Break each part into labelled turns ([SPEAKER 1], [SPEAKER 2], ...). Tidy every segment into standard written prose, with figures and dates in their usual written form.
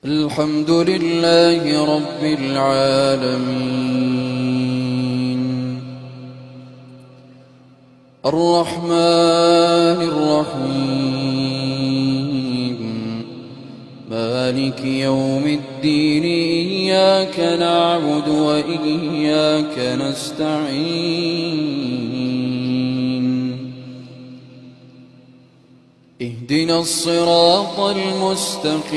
[SPEAKER 1] الحمد لله رب العالمين الرحمن الرحيم مالك يوم الدين إياك نعبد وإياك نستعين اهدنا الصراط المستقيم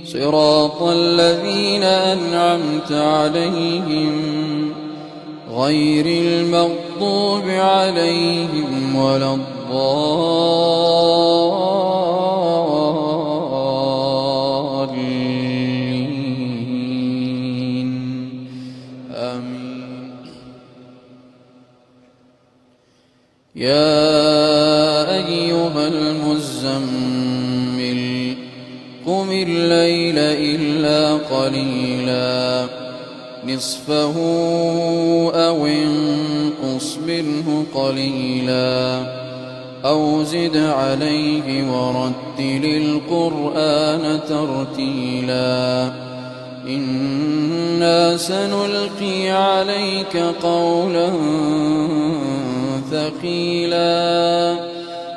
[SPEAKER 1] صراط الذين أنعمت عليهم غير المغضوب عليهم ولا الضالين آمين. يا أيها المزمل قم الليل إلا قليلا نصفه أو انقص منه قليلا أو زد عليه ورتل القرآن ترتيلا إنا سنلقي عليك قولا ثقيلا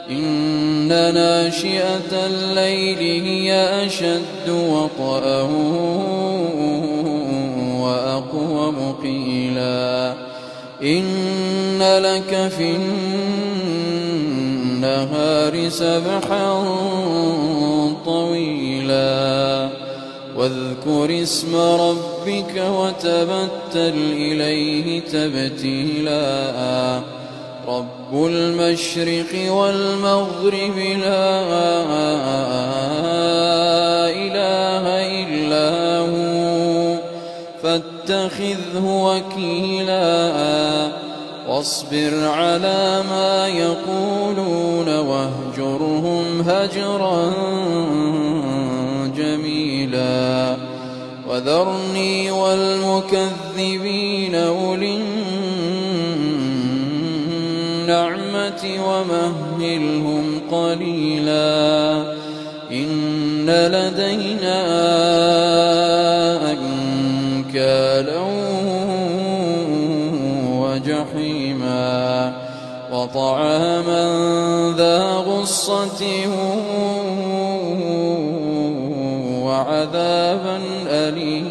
[SPEAKER 1] إن ناشئة الليل هي أشد وطئا وأقوم قيلا إن لك في النهار سبحا طويلا واذكر اسم ربك وتبتل إليه تبتيلا رب المشرق والمغرب لا إله إلا هو فاتخذه وكيلا واصبر على ما يقولون واهجرهم هجرا جميلا وذرني والمكذبين أولي النعمة ومهلهم قليلا إن لدينا أنكالا وجحيما وطعاما ذا غصة وعذابا أليما